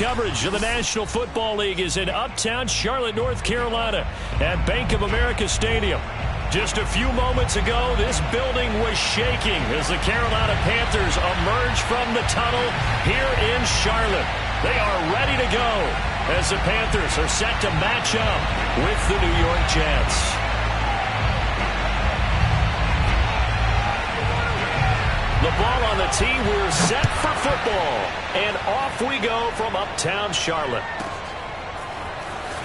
coverage of the National Football League is in uptown Charlotte, North Carolina at Bank of America Stadium. Just a few moments ago, this building was shaking as the Carolina Panthers emerge from the tunnel here in Charlotte. They are ready to go as the Panthers are set to match up with the New York Jets. The ball on the tee. We're set for football. And off we go from uptown Charlotte.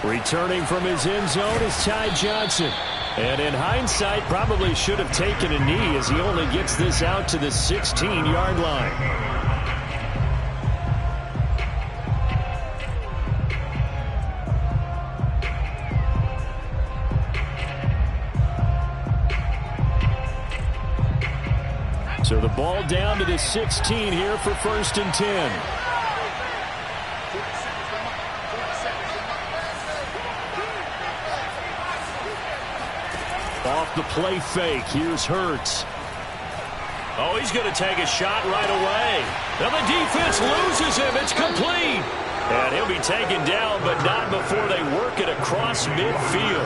Returning from his end zone is Ty Johnson. And in hindsight, probably should have taken a knee as he only gets this out to the 16-yard line. So the ball down to the 16 here for 1st and 10. Off the play fake. Here's Hurts. Oh, he's going to take a shot right away. Now the defense loses him. It's complete. And he'll be taken down, but not before they work it across midfield.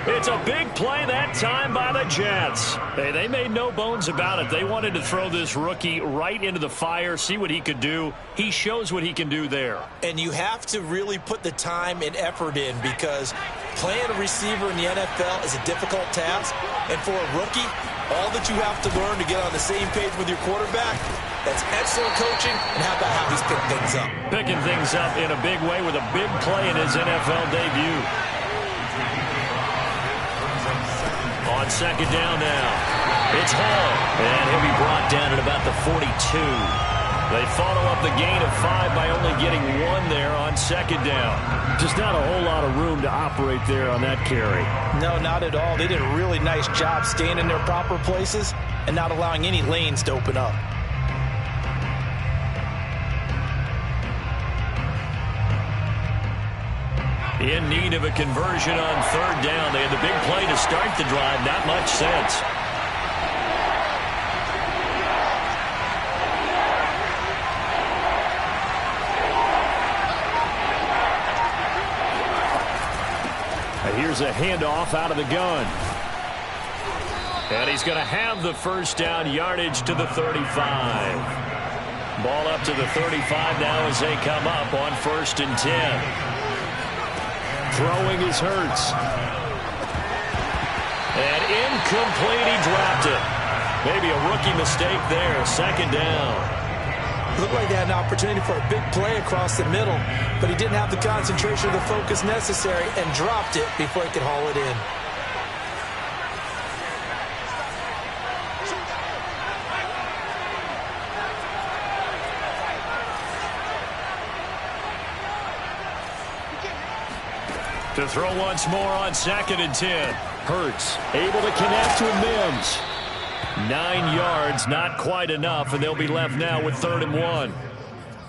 It's a big play that time by the Jets. Hey, they made no bones about it. They wanted to throw this rookie right into the fire, see what he could do. He shows what he can do there. And you have to really put the time and effort in because playing a receiver in the NFL is a difficult task. And for a rookie, all that you have to learn to get on the same page with your quarterback, that's excellent coaching, and how about how he's picked things up? Picking things up in a big way with a big play in his NFL debut. On 2nd down now, it's Hall, and he'll be brought down at about the 42. They follow up the gain of 5 by only getting 1 there on 2nd down. Just not a whole lot of room to operate there on that carry. No, not at all. They did a really nice job staying in their proper places and not allowing any lanes to open up. In need of a conversion on 3rd down. They had the big play to start the drive. Not much sense. Here's a handoff out of the gun. And he's going to have the 1st down, yardage to the 35. Ball up to the 35 now as they come up on 1st and 10. Throwing is Hurts. And incomplete. He dropped it. Maybe a rookie mistake there. 2nd down. Looked like they had an opportunity for a big play across the middle, but he didn't have the concentration or the focus necessary and dropped it before he could haul it in. To throw once more on 2nd and 10. Hurts able to connect to Mims. 9 yards, not quite enough, and they'll be left now with 3rd and 1.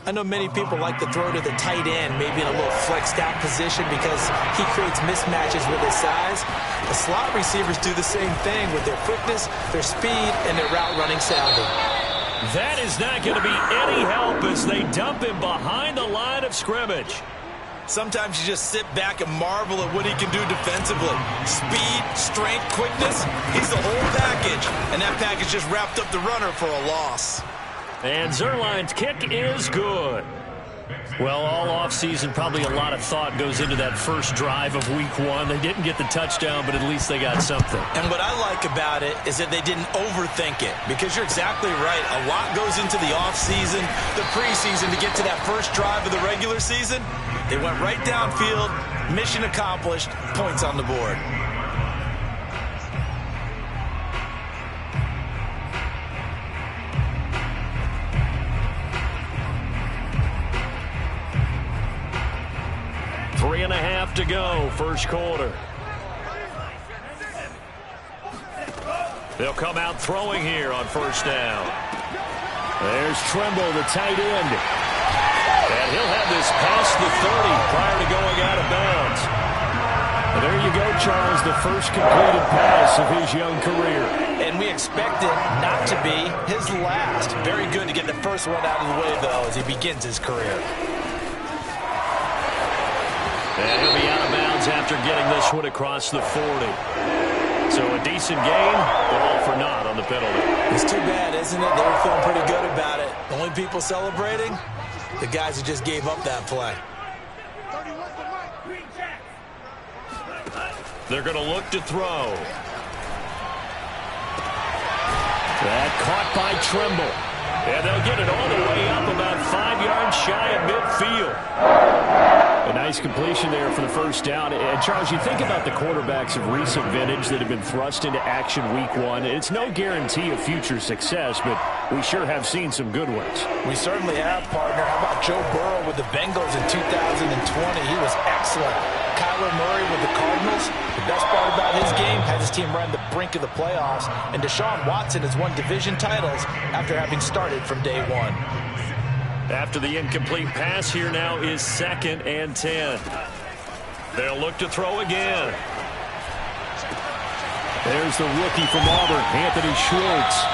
I know many people like to throw to the tight end, maybe in a little flexed out position because he creates mismatches with his size. The slot receivers do the same thing with their quickness, their speed, and their route running sounding. That is not going to be any help as they dump him behind the line of scrimmage. Sometimes you just sit back and marvel at what he can do defensively. Speed, strength, quickness, he's the whole package. And that package just wrapped up the runner for a loss. And Zuerlein's kick is good. Well, all offseason, probably a lot of thought goes into that first drive of week 1. They didn't get the touchdown, but at least they got something. And what I like about it is that they didn't overthink it. Because you're exactly right. A lot goes into the offseason, the preseason to get to that first drive of the regular season. They went right downfield, mission accomplished, points on the board. Three and a half to go, first quarter. They'll come out throwing here on 1st down. There's Tremble, the tight end. And he'll have this past the 30 prior to going out of bounds. And there you go, Charles, the first completed pass of his young career. And we expect it not to be his last. Very good to get the first one out of the way, though, as he begins his career. And he'll be out of bounds after getting this one across the 40. So a decent gain, but all for naught on the penalty. It's too bad, isn't it? They were feeling pretty good about it. The only people celebrating, the guys who just gave up that play. They're going to look to throw. That caught by Trimble. And they'll get it all the way up about 5 yards shy of midfield. A nice completion there for the first down. And, Charles, you think about the quarterbacks of recent vintage that have been thrust into action week 1. It's no guarantee of future success, but we sure have seen some good ones. We certainly have, partner. How about Joe Burrow with the Bengals in 2020? He was excellent. Kyler Murray with the Cardinals. The best part about his game, had his team right on the brink of the playoffs. And Deshaun Watson has won division titles after having started from day 1. After the incomplete pass, here now is 2nd and 10. They'll look to throw again. There's the rookie from Auburn, Anthony Schwartz.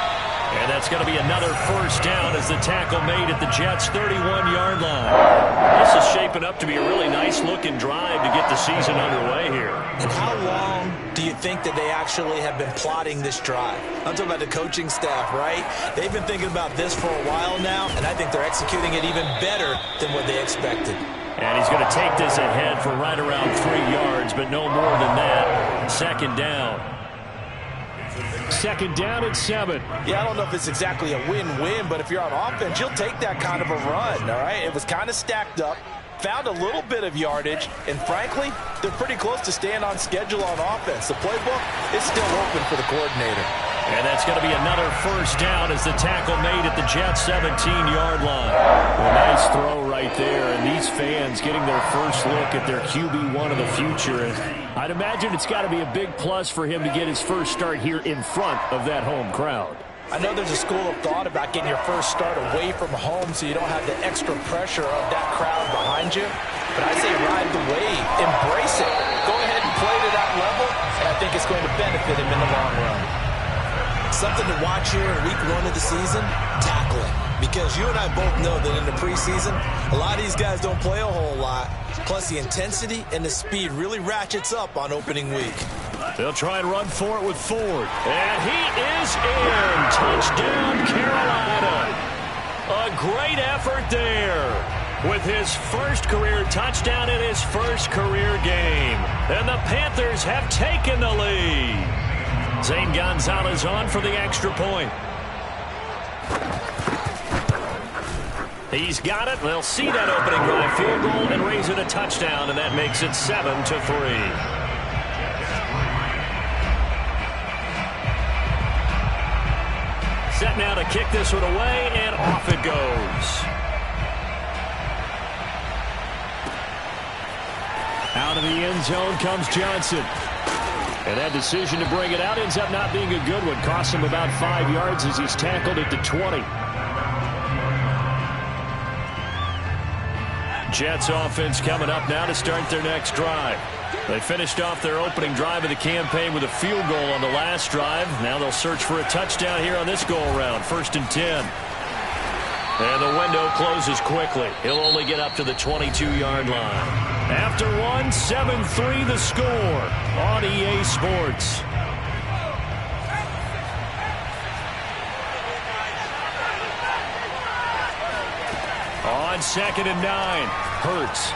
And that's going to be another first down as the tackle made at the Jets' 31-yard line. This is shaping up to be a really nice-looking drive to get the season underway here. And how long do you think that they actually have been plotting this drive? I'm talking about the coaching staff, right? They've been thinking about this for a while now, and I think they're executing it even better than what they expected. And he's going to take this ahead for right around 3 yards, but no more than that. 2nd down. 2nd down at 7. Yeah, I don't know if it's exactly a win-win, but if you're on offense, you'll take that kind of a run, all right? It was kind of stacked up, found a little bit of yardage, and frankly, they're pretty close to staying on schedule on offense. The playbook is still open for the coordinator. And that's going to be another first down as the tackle made at the Jets' 17-yard line. A nice throw right there, and these fans getting their first look at their QB1 of the future. And I'd imagine it's got to be a big plus for him to get his first start here in front of that home crowd. I know there's a school of thought about getting your first start away from home so you don't have the extra pressure of that crowd behind you. But I say ride the wave, embrace it. Go ahead and play to that level, and I think it's going to benefit him in the long run. Something to watch here in week 1 of the season, tackling. Because you and I both know that in the preseason, a lot of these guys don't play a whole lot. Plus, the intensity and the speed really ratchets up on opening week. They'll try and run for it with Ford. And he is in. Touchdown, Carolina. A great effort there with his first career touchdown in his first career game. And the Panthers have taken the lead. Zane Gonzalez on for the extra point. He's got it. They'll see that opening drive field goal and raise it a touchdown, and that makes it 7-3. Set now to kick this one away, and off it goes. Out of the end zone comes Johnson. And that decision to bring it out ends up not being a good one. Costs him about 5 yards as he's tackled at the 20. Jets offense coming up now to start their next drive. They finished off their opening drive of the campaign with a field goal on the last drive. Now they'll search for a touchdown here on this go-around. 1st and 10. And the window closes quickly. He'll only get up to the 22-yard line. After one, 7-3 the score on EA Sports. On 2nd and 9, Hurts.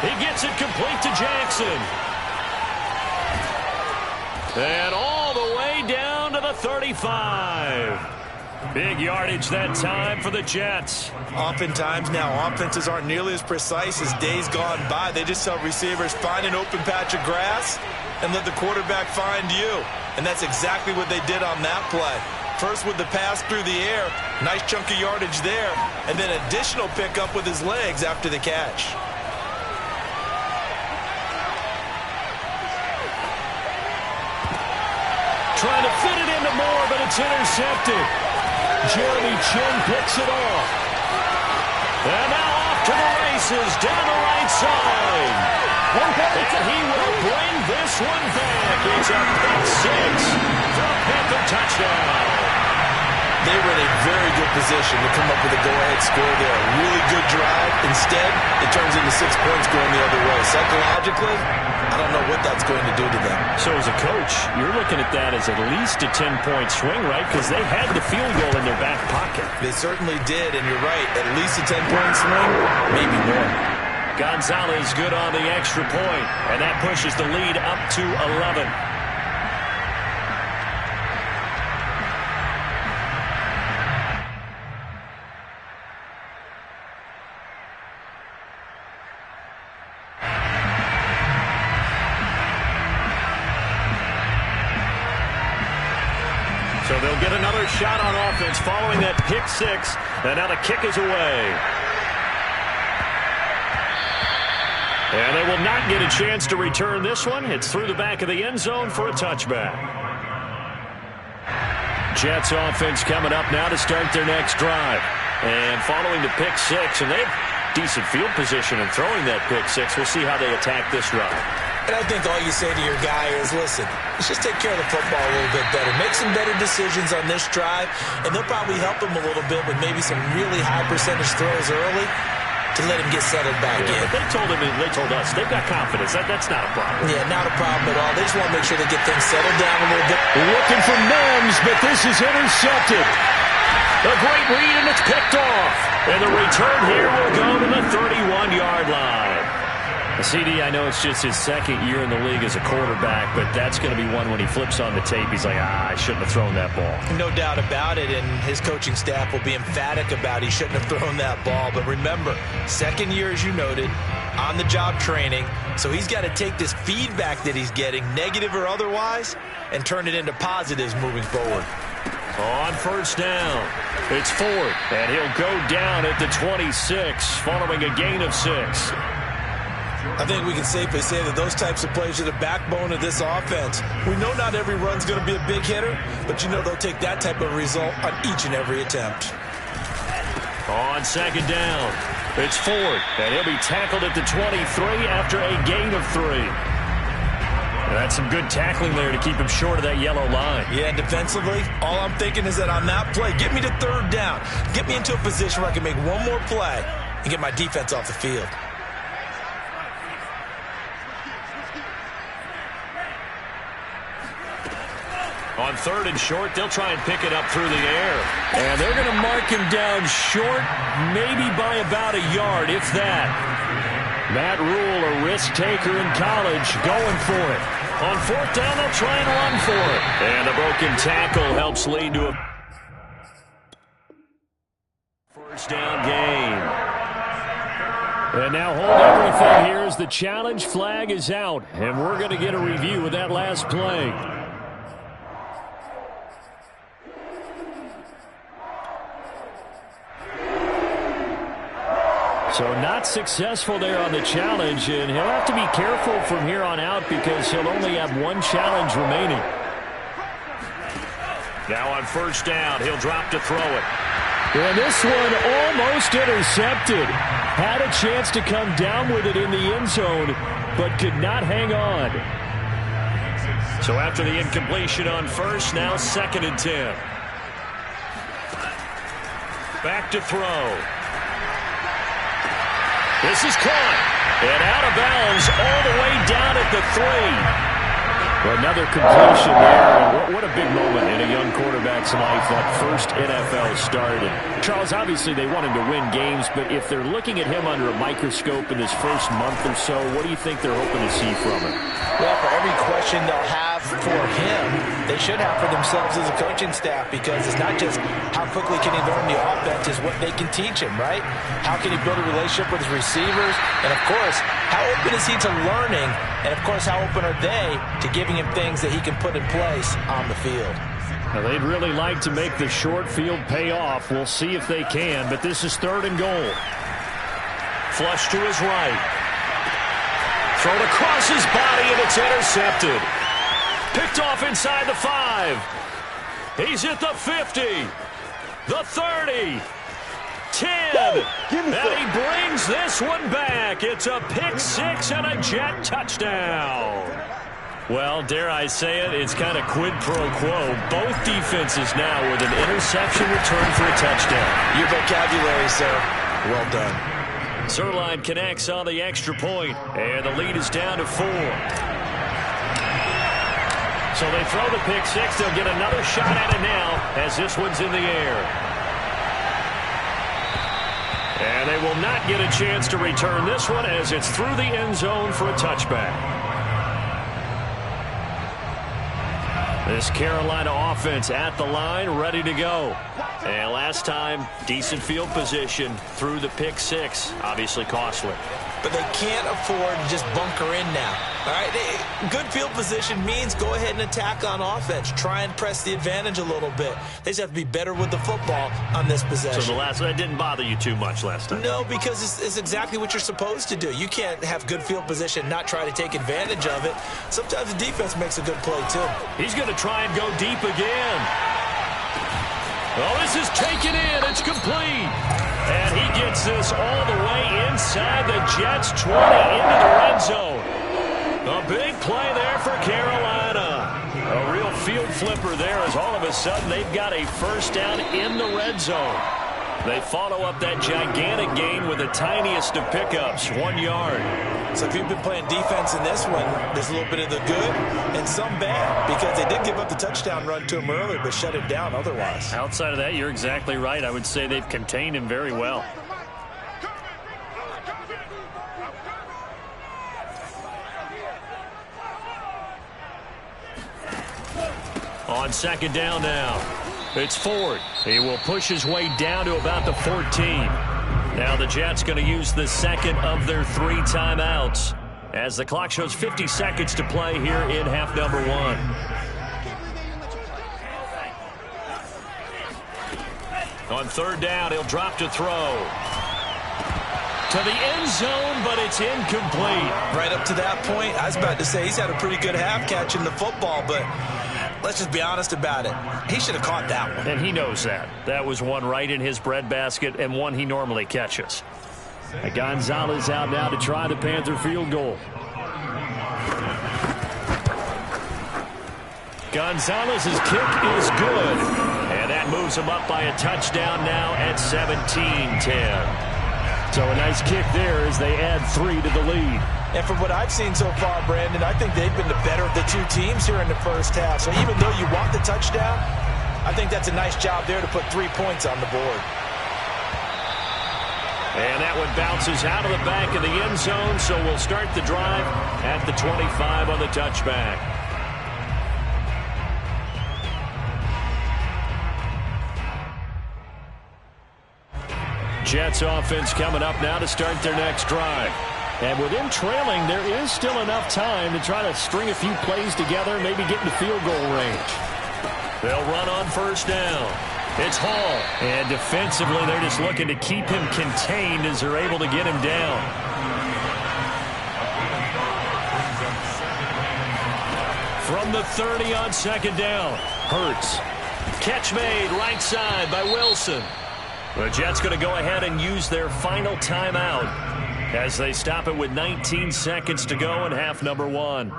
He gets it complete to Jackson. And all the way down to the 35. Big yardage that time for the Jets. Oftentimes now, offenses aren't nearly as precise as days gone by. They just tell receivers, find an open patch of grass and let the quarterback find you. And that's exactly what they did on that play. First with the pass through the air, nice chunk of yardage there, and then additional pickup with his legs after the catch. Trying to fit it into Moore, but it's intercepted. Jeremy Chin picks it off. And now off to the races down the right side. And he will bring this one back. It's a pick 6 for a Panther touchdown. They were in a very good position to come up with a go-ahead score there. A really good drive. Instead, it turns into 6 points going the other way. Psychologically, I don't know what that's going to do to them. So as a coach, you're looking at that as at least a 10-point swing, right? Because they had the field goal in their back pocket. They certainly did, and you're right. At least a 10-point swing, maybe more. Gonzalez good on the extra point, and that pushes the lead up to 11. So they'll get another shot on offense following that pick six. And now the kick is away. And they will not get a chance to return this one. It's through the back of the end zone for a touchback. Jets offense coming up now to start their next drive. And following the pick six, and they have decent field position in throwing that pick six. We'll see how they attack this drive. And I think all you say to your guy is, listen, let's just take care of the football a little bit better. Make some better decisions on this drive, and they'll probably help him a little bit with maybe some really high percentage throws early to let him get settled back in. But they told us, they've got confidence. That's not a problem. Yeah, not a problem at all. They just want to make sure they get things settled down a little bit. Looking for Mims, but this is intercepted. A great read, and it's picked off. And the return here will go to the 31-yard line. CD, I know it's just his second year in the league as a quarterback, but that's going to be one when he flips on the tape. He's like, I shouldn't have thrown that ball. No doubt about it, and his coaching staff will be emphatic about he shouldn't have thrown that ball. But remember, second year, as you noted, on-the-job training, so he's got to take this feedback that he's getting, negative or otherwise, and turn it into positives moving forward. On first down, it's Ford, and he'll go down at the 26, following a gain of 6. I think we can safely say that those types of plays are the backbone of this offense. We know not every run's going to be a big hitter, but you know they'll take that type of result on each and every attempt. On second down, it's Ford, and he'll be tackled at the 23 after a gain of 3. And that's some good tackling there to keep him short of that yellow line. Yeah, defensively, all I'm thinking is that on that play, get me to third down. Get me into a position where I can make one more play and get my defense off the field. On third and short, they'll try and pick it up through the air. And they're going to mark him down short, maybe by about a yard, if that. Matt Rule, a risk taker in college, going for it. On fourth down, they'll try and run for it. And the broken tackle helps lead to a first down gain. And now hold everything here as the challenge flag is out. And we're going to get a review of that last play. So not successful there on the challenge, and he'll have to be careful from here on out because he'll only have one challenge remaining. Now on first down, he'll drop to throw it. And this one almost intercepted. Had a chance to come down with it in the end zone, but could not hang on. So after the incompletion on first, now second and 10. Back to throw. This is caught, and out of bounds all the way down at the 3. Another completion there. What a big moment in a young quarterback's life, that first NFL start. And Charles, obviously they want him to win games, but if they're looking at him under a microscope in this first month or so, what do you think they're hoping to see from him? Well, for every question they'll have for him, they should have for themselves as a coaching staff, because it's not just how quickly can he learn the offense, it's what they can teach him, right? How can he build a relationship with his receivers? And, of course, how open is he to learning? And, of course, how open are they to giving him things that he can put in place on the field? Now, they'd really like to make the short field pay off. We'll see if they can, but this is third and goal. Flush to his right. Thrown across his body, and it's intercepted. Picked off inside the 5. He's at the 50. The 30. 10. And he brings this one back. It's a pick 6 and a Jet touchdown. Well, dare I say it, it's kind of quid pro quo. Both defenses now with an interception return for a touchdown. Your vocabulary, sir. Well done. Zerline connects on the extra point, and the lead is down to 4. So they throw the pick six. They'll get another shot at it now as this one's in the air. And they will not get a chance to return this one as it's through the end zone for a touchback. This Carolina offense at the line, ready to go. And last time, decent field position through the pick six. Obviously costly. But they can't afford to just bunker in now. All right, good field position means go ahead and attack on offense. Try and press the advantage a little bit. They just have to be better with the football on this possession. So that didn't bother you too much last time? No, because it's exactly what you're supposed to do. You can't have good field position and not try to take advantage of it. Sometimes the defense makes a good play, too. He's going to try and go deep again. Oh, this is taken in. It's complete. And he gets this all the way inside the Jets' 20 into the red zone. A big play there for Carolina. A real field flipper there as all of a sudden they've got a first down in the red zone. They follow up that gigantic gain with the tiniest of pickups, 1 yard. So if you've been playing defense in this one, there's a little bit of the good and some bad because they did give up the touchdown run to him earlier but shut him down otherwise. Outside of that, you're exactly right. I would say they've contained him very well. On second down now. It's Ford. He will push his way down to about the 14. Now the Jets going to use the second of their 3 timeouts as the clock shows 50 seconds to play here in half number 1. On third down, he'll drop to throw. To the end zone, but it's incomplete. Right up to that point, I was about to say he's had a pretty good half catching the football, but let's just be honest about it. He should have caught that one. And he knows that. That was one right in his breadbasket and one he normally catches. Gonzalez out now to try the Panther field goal. Gonzalez's kick is good. And that moves him up by a touchdown now at 17-10. So a nice kick there as they add 3 to the lead. And from what I've seen so far, Brandon, I think they've been the better of the 2 teams here in the first half. So even though you want the touchdown, I think that's a nice job there to put 3 points on the board. And that one bounces out of the back of the end zone, so we'll start the drive at the 25 on the touchback. Jets offense coming up now to start their next drive. And with him trailing, there is still enough time to try to string a few plays together, maybe get into field goal range. They'll run on first down. It's Hall. And defensively, they're just looking to keep him contained as they're able to get him down. From the 30 on second down, Hurts. Catch made right side by Wilson. The Jets going to go ahead and use their final timeout as they stop it with 19 seconds to go in half number 1.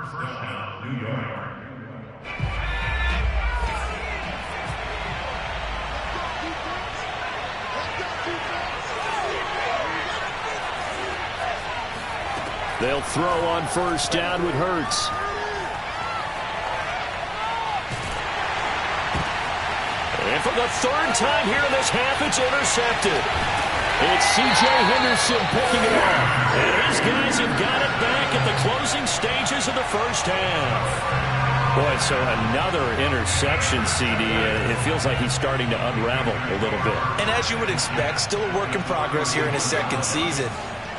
They'll throw on first down with Hurts. And for the 3rd time here in this half, it's intercepted. It's C.J. Henderson picking it off. And his guys have got it back at the closing stages of the first half. Boy, so another interception, CD. It feels like he's starting to unravel a little bit. And as you would expect, still a work in progress here in his 2nd season.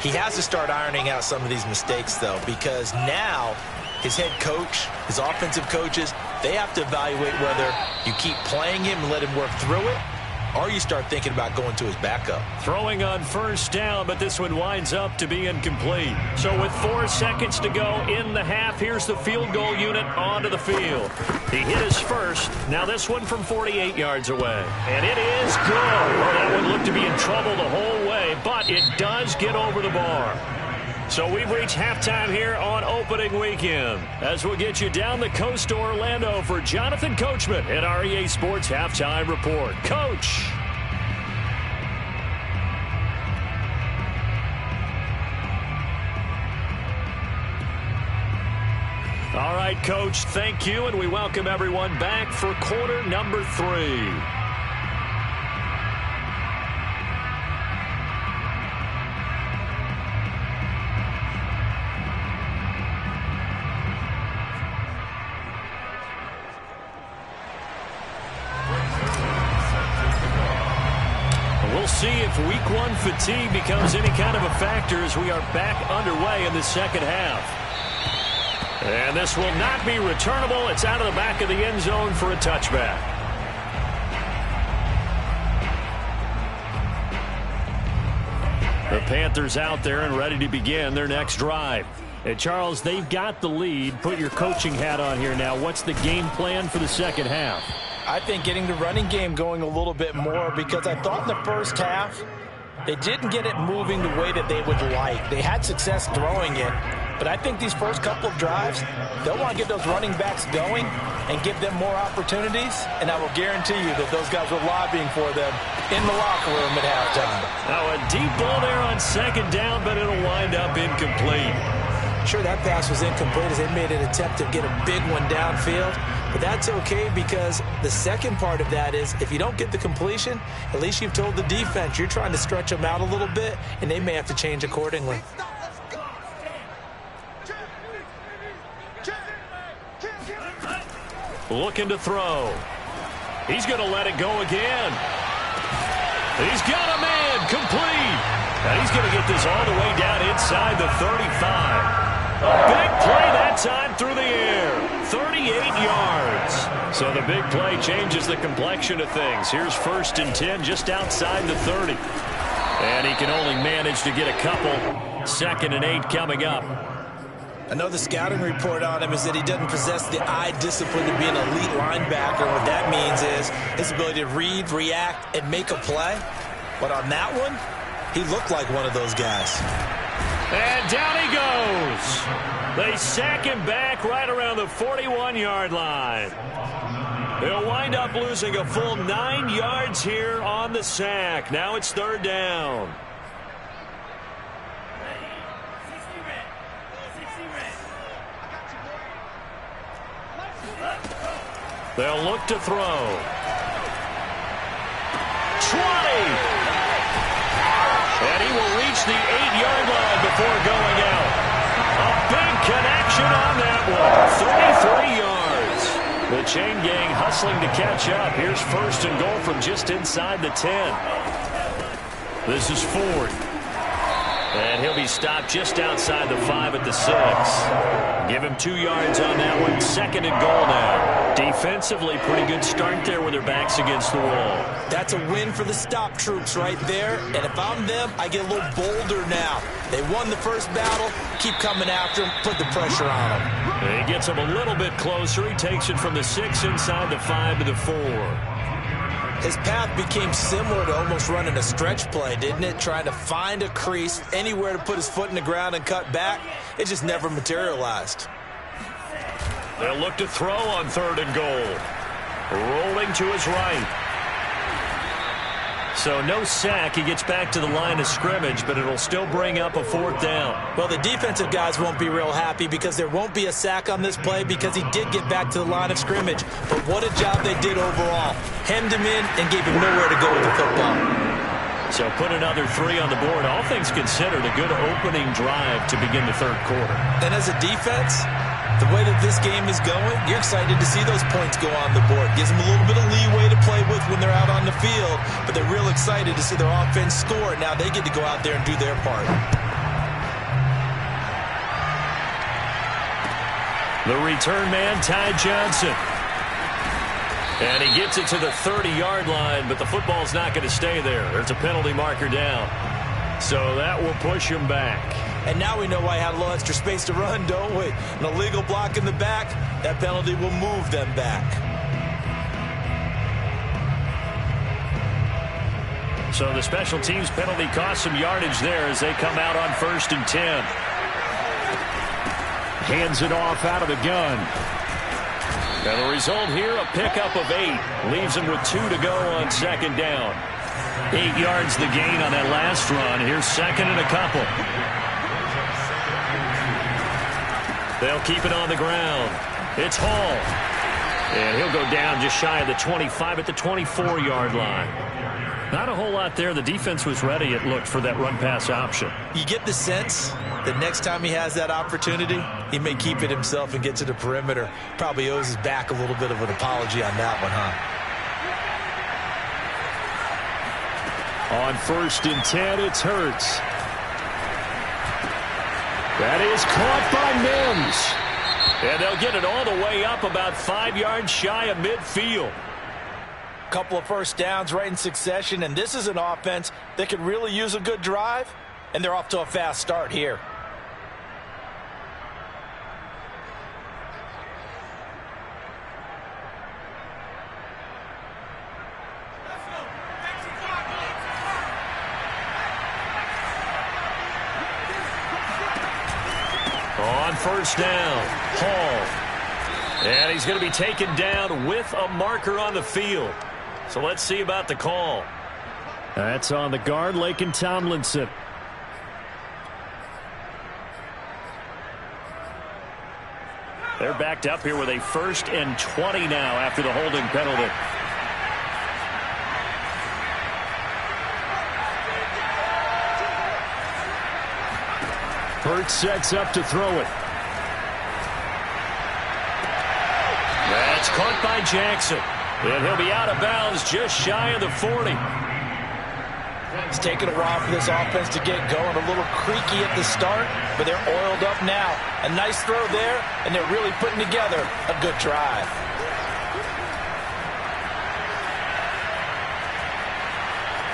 He has to start ironing out some of these mistakes, though, because now his head coach, his offensive coaches, they have to evaluate whether you keep playing him and let him work through it, or you start thinking about going to his backup. Throwing on first down, but this one winds up to be incomplete. So with 4 seconds to go in the half, here's the field goal unit onto the field. He hit his first. Now this one from 48 yards away. And it is good. Well, that one looked to be in trouble the whole way, but it does get over the bar. So we've reached halftime here on opening weekend as we'll get you down the coast to Orlando for Jonathan Coachman at our EA Sports Halftime Report. Coach. All right, Coach, thank you, and we welcome everyone back for quarter number 3. We'll see if week 1 fatigue becomes any kind of a factor as we are back underway in the second half. And this will not be returnable. It's out of the back of the end zone for a touchback. The Panthers out there and ready to begin their next drive. And Charles, they've got the lead. Put your coaching hat on here now. What's the game plan for the second half? I think getting the running game going a little bit more, because I thought in the first half they didn't get it moving the way that they would like. They had success throwing it, but I think these first couple of drives, they'll want to get those running backs going and give them more opportunities, and I will guarantee you that those guys were lobbying for them in the locker room at halftime. Now a deep ball there on second down, but it'll wind up incomplete. Sure, that pass was incomplete as they made an attempt to get a big one downfield, but that's okay because the second part of that is if you don't get the completion, at least you've told the defense you're trying to stretch them out a little bit, and they may have to change accordingly. Looking to throw. He's going to let it go again. He's got a man complete. And he's going to get this all the way down inside the 35. A big play that time through the air. 38 yards. So the big play changes the complexion of things. Here's 1st and 10 just outside the 30. And he can only manage to get a couple. 2nd and 8 coming up. Another scouting report on him is that he doesn't possess the eye discipline to be an elite linebacker. What that means is his ability to read, react, and make a play. But on that one, he looked like one of those guys. And down he goes. They sack him back right around the 41-yard line. He'll wind up losing a full 9 yards here on the sack. Now it's 3rd down. They'll look to throw. 20. And he will reach the 8-yard line before going out. A big connection on that one. 33 yards. The chain gang hustling to catch up. Here's 1st and goal from just inside the 10. This is Ford. And he'll be stopped just outside the 5 at the 6. Give him 2 yards on that one. 2nd and goal now. Defensively, pretty good start there with their backs against the wall. That's a win for the stop troops right there. And if I'm them, I get a little bolder now. They won the first battle. Keep coming after them. Put the pressure on them. And he gets them a little bit closer. He takes it from the 6 inside the 5 to the 4. His path became similar to almost running a stretch play, didn't it? Trying to find a crease, anywhere to put his foot in the ground and cut back. It just never materialized. They'll look to throw on 3rd and goal. Rolling to his right. So no sack. He gets back to the line of scrimmage, but it'll still bring up a 4th down. Well, the defensive guys won't be real happy because there won't be a sack on this play because he did get back to the line of scrimmage. But what a job they did overall. Hemmed him in and gave him nowhere to go with the football. So put another 3 on the board. All things considered, a good opening drive to begin the 3rd quarter. And as a defense, the way that this game is going, you're excited to see those points go on the board. Gives them a little bit of leeway to play with when they're out on the field, but they're real excited to see their offense score. Now they get to go out there and do their part. The return man, Ty Johnson. And he gets it to the 30-yard line, but the football's not going to stay there. There's a penalty marker down. So that will push him back. And now we know why he had a little extra space to run, don't we? An illegal block in the back, that penalty will move them back. So the special teams penalty cost some yardage there as they come out on 1st and 10. Hands it off out of the gun. And the result here, a pickup of 8. Leaves him with 2 to go on second down. 8 yards the gain on that last run. Here's second and a couple. They'll keep it on the ground. It's Hall. And he'll go down just shy of the 25 at the 24-yard line. Not a whole lot there. The defense was ready, it looked, for that run-pass option. You get the sense that next time he has that opportunity, he may keep it himself and get to the perimeter. Probably owes his back a little bit of an apology on that one, huh? On 1st and 10, it's Hurts. That is caught by Mims. And they'll get it all the way up about 5 yards shy of midfield. Couple of first downs right in succession, and this is an offense that could really use a good drive, and they're off to a fast start here. On 1st down, Hall. And he's going to be taken down with a marker on the field. So let's see about the call. That's on the guard, Laken Tomlinson. They're backed up here with a 1st and 20 now after the holding penalty. Hurts sets up to throw it. That's caught by Jackson. And he'll be out of bounds just shy of the 40. It's taken a while for this offense to get going. A little creaky at the start, but they're oiled up now. A nice throw there, and they're really putting together a good drive.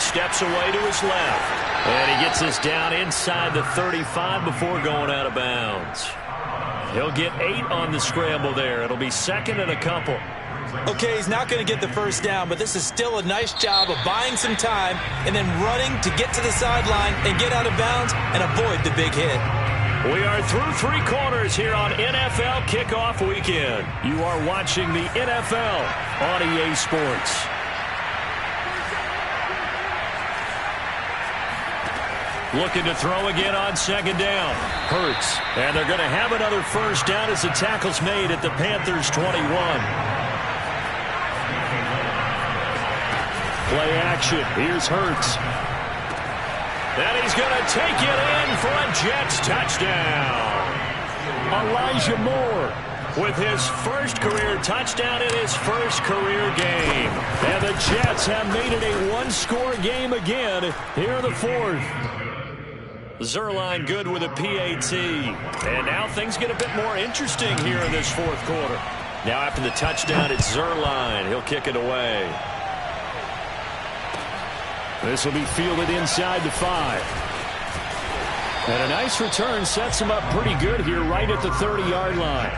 Steps away to his left. And he gets us down inside the 35 before going out of bounds. He'll get 8 on the scramble there. It'll be second and a couple. Okay, he's not going to get the first down, but this is still a nice job of buying some time and then running to get to the sideline and get out of bounds and avoid the big hit. We are through 3 quarters here on NFL Kickoff Weekend. You are watching the NFL on EA Sports. Looking to throw again on second down. Hurts. And they're going to have another first down as the tackle's made at the Panthers 21. Play action. Here's Hurts. And he's going to take it in for a Jets touchdown. Elijah Moore with his first career touchdown in his first career game. And the Jets have made it a one-score game again here in the 4th. Zerline good with a PAT. And now things get a bit more interesting here in this 4th quarter. Now after the touchdown, it's Zerline. He'll kick it away. This will be fielded inside the 5. And a nice return sets him up pretty good here right at the 30-yard line.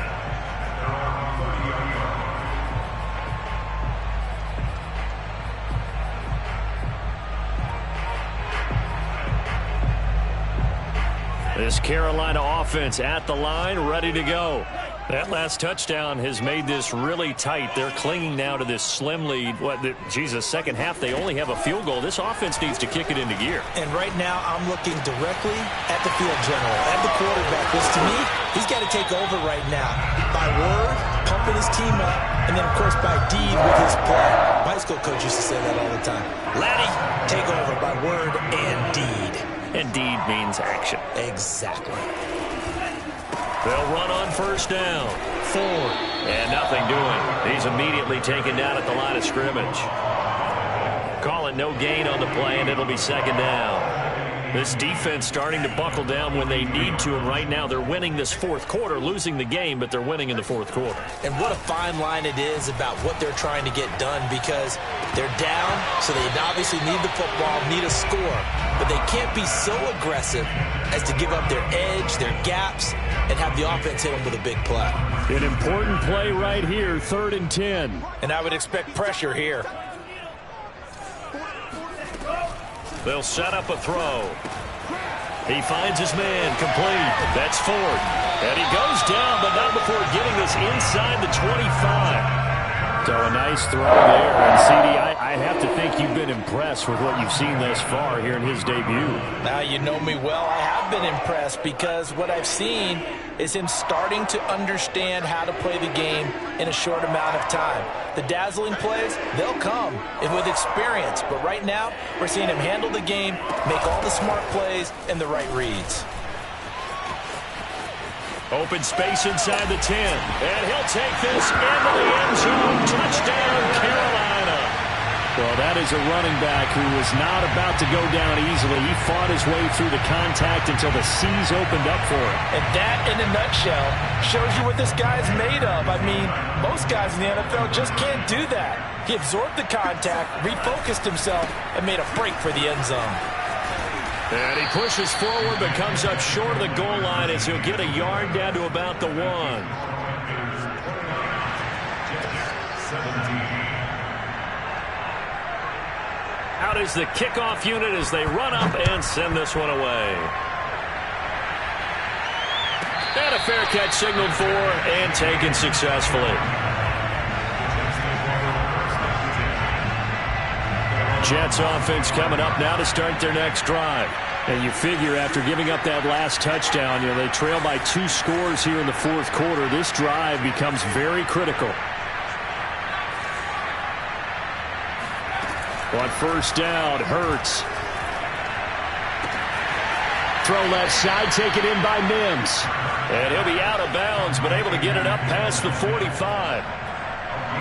This Carolina offense at the line, ready to go. That last touchdown has made this really tight. They're clinging now to this slim lead. Second half, they only have a field goal. This offense needs to kick it into gear. And right now, I'm looking directly at the field general, at the quarterback, which to me, he's got to take over right now. By word, pumping his team up, and then, of course, by deed with his play. My high school coach used to say that all the time. Laddie, take over by word and deed. And deed means action. Exactly. They'll run on first down. Ford. And nothing doing. He's immediately taken down at the line of scrimmage. Call it no gain on the play, and it'll be second down. This defense starting to buckle down when they need to, and right now they're winning this 4th quarter, losing the game, but they're winning in the 4th quarter. And what a fine line it is about what they're trying to get done, because they're down, so they obviously need the football, need a score, but they can't be so aggressive as to give up their edge, their gaps, and have the offense hit them with a big play. An important play right here, 3rd and 10. And I would expect pressure here. They'll set up a throw. He finds his man complete. That's Ford. And he goes down not before getting this inside the 25. So a nice throw there. And, CD, I have to think you've been impressed with what you've seen thus far here in his debut. Now, you know me well. I have been impressed because what I've seen is him starting to understand how to play the game in a short amount of time. The dazzling plays, they'll come and with experience. But right now, we're seeing him handle the game, make all the smart plays, and the right reads. Open space inside the 10. And he'll take this into the end zone. Touchdown, Carolina. Well, that is a running back who was not about to go down easily. He fought his way through the contact until the seas opened up for him. And that, in a nutshell, shows you what this guy is made of. I mean, most guys in the NFL just can't do that. He absorbed the contact, refocused himself, and made a break for the end zone. And he pushes forward but comes up short of the goal line as he'll get a yard down to about the 1. Out is the kickoff unit as they run up and send this one away. And a fair catch signaled for and taken successfully. Jets offense coming up now to start their next drive. And you figure after giving up that last touchdown, they trail by 2 scores here in the fourth quarter. This drive becomes very critical. On first down, Hurts. Throw left side, taken in by Mims. And he'll be out of bounds, but able to get it up past the 45.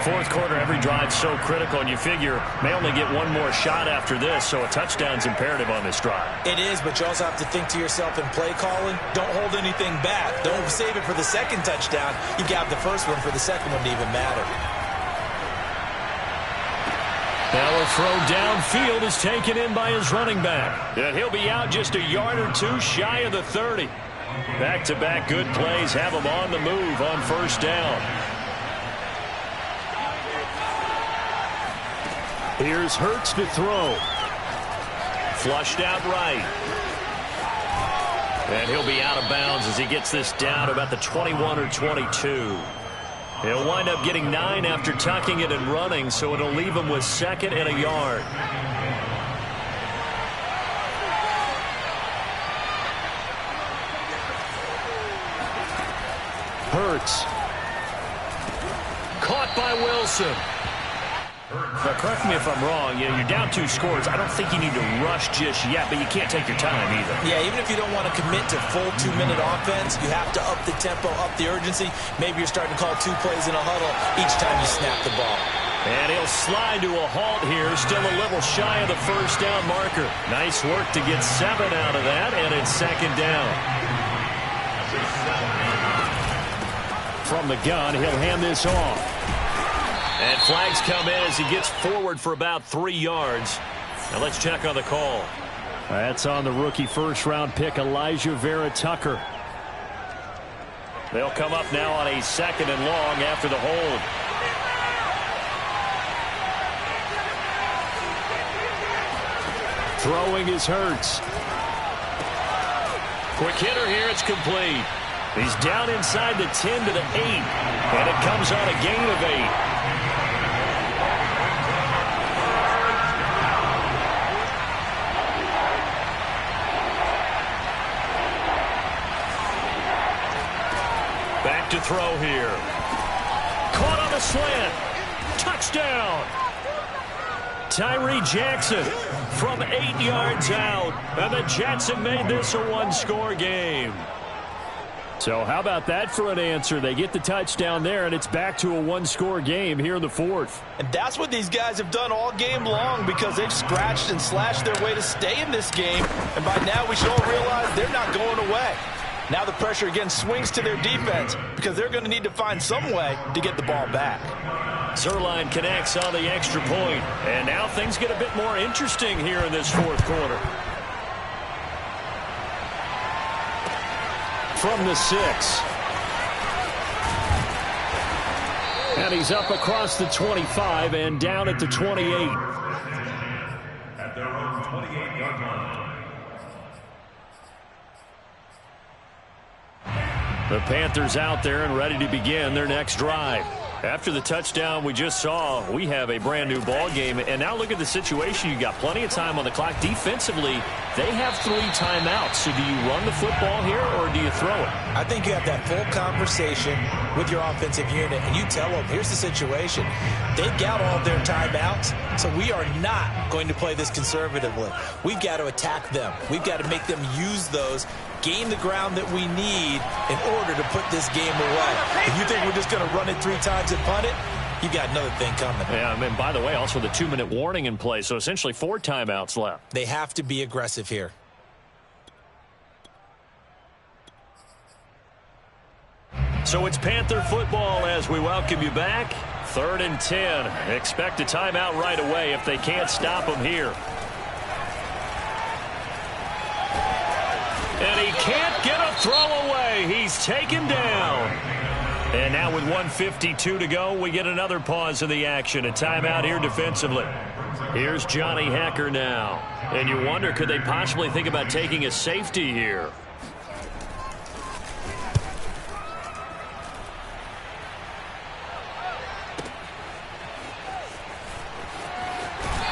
Fourth quarter, every drive's so critical, and you figure may only get one more shot after this, so a touchdown's imperative on this drive. It is, but you also have to think to yourself in play calling, don't hold anything back. Don't save it for the second touchdown. You got the first one for the second one to even matter. Now a throw downfield is taken in by his running back. And he'll be out just a yard or two shy of the 30. Back-to-back good plays have him on the move on first down. Here's Hurts to throw. Flushed out right. And he'll be out of bounds as he gets this down to about the 21 or 22. He'll wind up getting 9 after tucking it and running, so it'll leave him with second and a yard. Hurts. Caught by Wilson. Now, correct me if I'm wrong. You're down 2 scores. I don't think you need to rush just yet, but you can't take your time either. Yeah, even if you don't want to commit to full 2-minute offense, you have to up the tempo, up the urgency. Maybe you're starting to call 2 plays in a huddle each time you snap the ball. And he'll slide to a halt here, still a little shy of the first down marker. Nice work to get 7 out of that, and it's second down. From the gun, he'll hand this off. And flags come in as he gets forward for about 3 yards. Now let's check on the call. That's on the rookie first-round pick, Elijah Vera Tucker. They'll come up now on a 2nd and long after the hold. Throwing is Hurts. Quick hitter here, it's complete. He's down inside the 10 to the 8. And it comes on a gain of 8. Back to throw here. Caught on the slant. Touchdown. Tyree Jackson from 8 yards out. And the Jets have made this a 1-score game. So how about that for an answer? They get the touchdown there, and it's back to a 1-score game here in the fourth. And that's what these guys have done all game long because they've scratched and slashed their way to stay in this game. And by now we should all realize they're not going away. Now the pressure again swings to their defense because they're going to need to find some way to get the ball back. Zerline connects on the extra point. And now things get a bit more interesting here in this fourth quarter. From the 6. And he's up across the 25 and down at the 28. At their own 28-yard line. The Panthers out there and ready to begin their next drive. After the touchdown we just saw, we have a brand new ball game. And now look at the situation. You got plenty of time on the clock. Defensively, they have 3 timeouts. So do you run the football here or do you throw it? I think you have that full conversation with your offensive unit, and you tell them, here's the situation. They've got all of their timeouts, so we are not going to play this conservatively. We've got to attack them. We've got to make them use those, gain the ground that we need in order to put this game away. If you think we're just going to run it 3 times and punt it, you got another thing coming. Yeah, and by the way, also the 2-minute warning in play, so essentially 4 timeouts left. They have to be aggressive here. So it's Panther football as we welcome you back. 3rd and 10. Expect a timeout right away if they can't stop them here. And he can't get a throw away. He's taken down. And now with 1:52 to go, we get another pause in the action. A timeout here defensively. Here's Johnny Hecker now. And you wonder, could they possibly think about taking a safety here?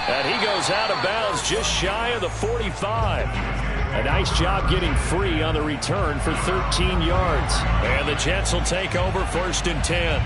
And he goes out of bounds just shy of the 45. A nice job getting free on the return for 13 yards. And the Jets will take over 1st and 10.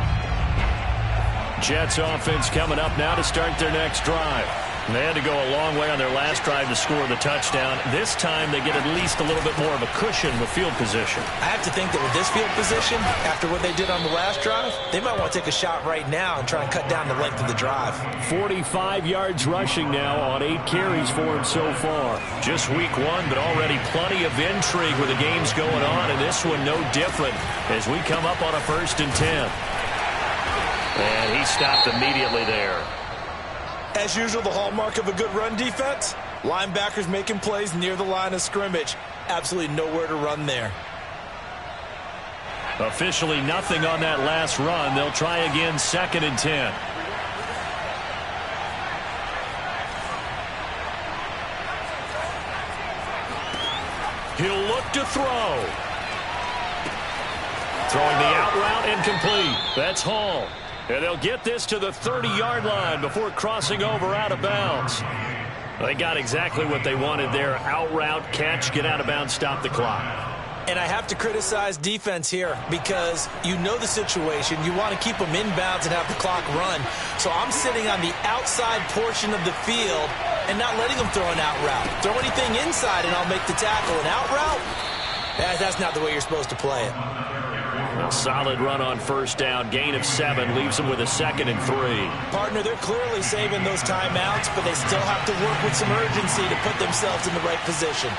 Jets offense coming up now to start their next drive. They had to go a long way on their last drive to score the touchdown. This time they get at least a little bit more of a cushion with field position. I have to think that with this field position, after what they did on the last drive, they might want to take a shot right now and try and cut down the length of the drive. 45 yards rushing now on 8 carries for him so far. Just week 1, but already plenty of intrigue with the games going on, and this one no different as we come up on a 1st and 10. And he stopped immediately there. As usual, the hallmark of a good run defense, linebackers making plays near the line of scrimmage. Absolutely nowhere to run there. Officially nothing on that last run. They'll try again 2nd and 10. He'll look to throw. Throwing the out route incomplete. That's Hall. And they'll get this to the 30-yard line before crossing over out of bounds. They got exactly what they wanted there. Out route, catch, get out of bounds, stop the clock. And I have to criticize defense here because you know the situation. You want to keep them inbounds and have the clock run. So I'm sitting on the outside portion of the field and not letting them throw an out route. Throw anything inside and I'll make the tackle. An out route? That's not the way you're supposed to play it. A solid run on 1st down. Gain of 7 leaves them with a 2nd and 3. Partner, they're clearly saving those timeouts, but they still have to work with some urgency to put themselves in the right position.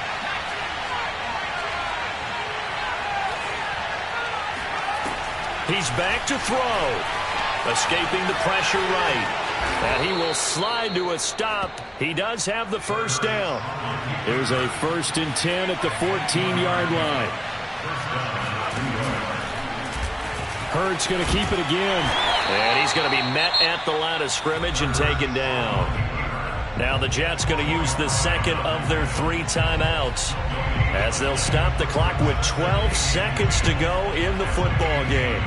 He's back to throw. Escaping the pressure right. And he will slide to a stop. He does have the 1st down. There's a 1st and 10 at the 14-yard line. Hurts going to keep it again. And he's going to be met at the line of scrimmage and taken down. Now the Jets going to use the 2nd of their 3 timeouts as they'll stop the clock with 12 seconds to go in the football game.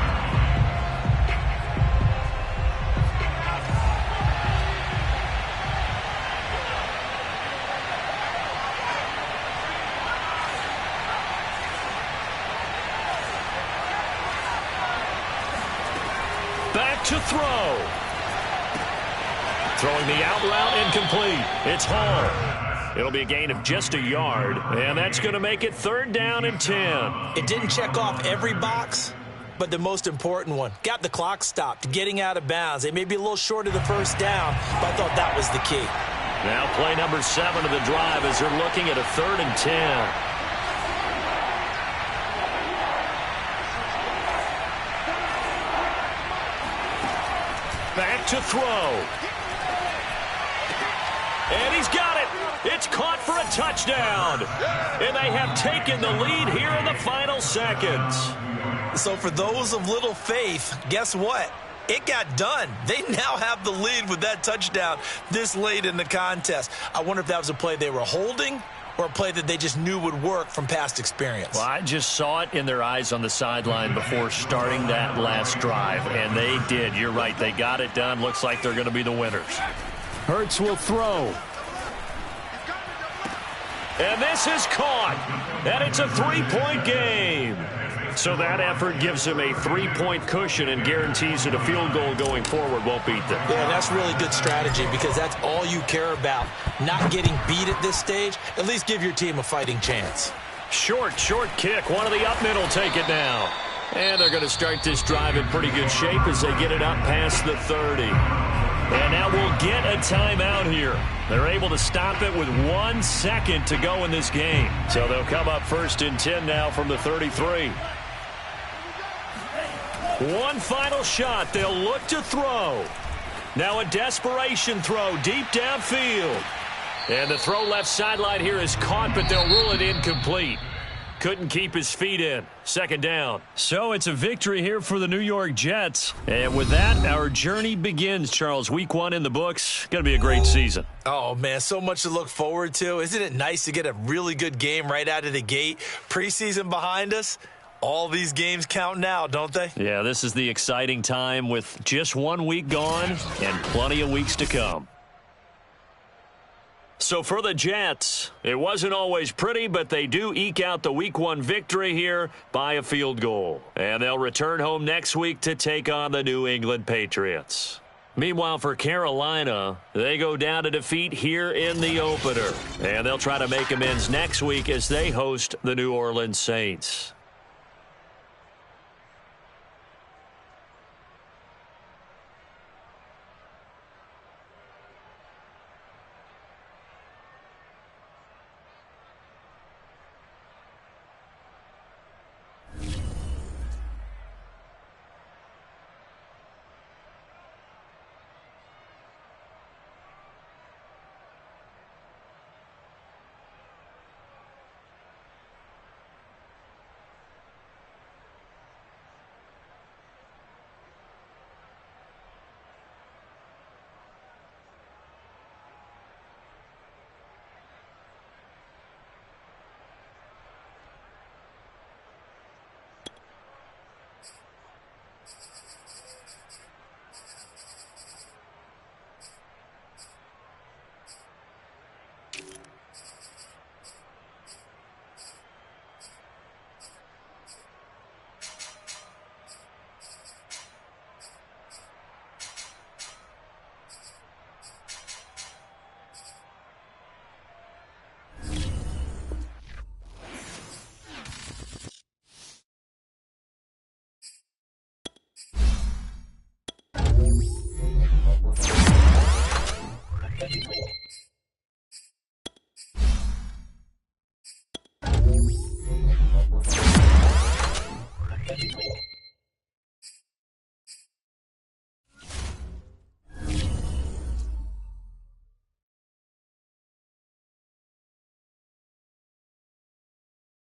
Back to throw. Throwing the out route incomplete. It's Hall. It'll be a gain of just a yard, and that's going to make it 3rd down and 10. It didn't check off every box, but the most important one. Got the clock stopped, getting out of bounds. They may be a little short of the 1st down, but I thought that was the key. Now play number 7 of the drive as they're looking at a 3rd and 10. Back to throw. And he's got it. It's caught for a touchdown. And they have taken the lead here in the final seconds. So for those of little faith, guess what? It got done. They now have the lead with that touchdown this late in the contest. I wonder if that was a play they were holding or a play that they just knew would work from past experience? Well, I just saw it in their eyes on the sideline before starting that last drive, and they did. You're right. They got it done. Looks like they're going to be the winners. Hurts will throw. And this is caught. And it's a 3-point game. So that effort gives them a 3-point cushion and guarantees that a field goal going forward won't beat them. Yeah, that's really good strategy because that's all you care about. Not getting beat at this stage. At least give your team a fighting chance. Short kick. One of the up mid will take it now. And they're going to start this drive in pretty good shape as they get it up past the 30. And now we'll get a timeout here. They're able to stop it with 1 second to go in this game. So they'll come up 1st and 10 now from the 33. One final shot. They'll look to throw. Now a desperation throw deep downfield. And the throw left sideline here is caught, but they'll rule it incomplete. Couldn't keep his feet in. 2nd down. So it's a victory here for the New York Jets. And with that, our journey begins, Charles. Week 1 in the books. Going to be a great season. Oh, man, so much to look forward to. Isn't it nice to get a really good game right out of the gate? Preseason behind us. All these games count now, don't they? Yeah, this is the exciting time with just 1 week gone and plenty of weeks to come. So for the Jets, it wasn't always pretty, but they do eke out the Week 1 victory here by a field goal. And they'll return home next week to take on the New England Patriots. Meanwhile, for Carolina, they go down to defeat here in the opener. And they'll try to make amends next week as they host the New Orleans Saints.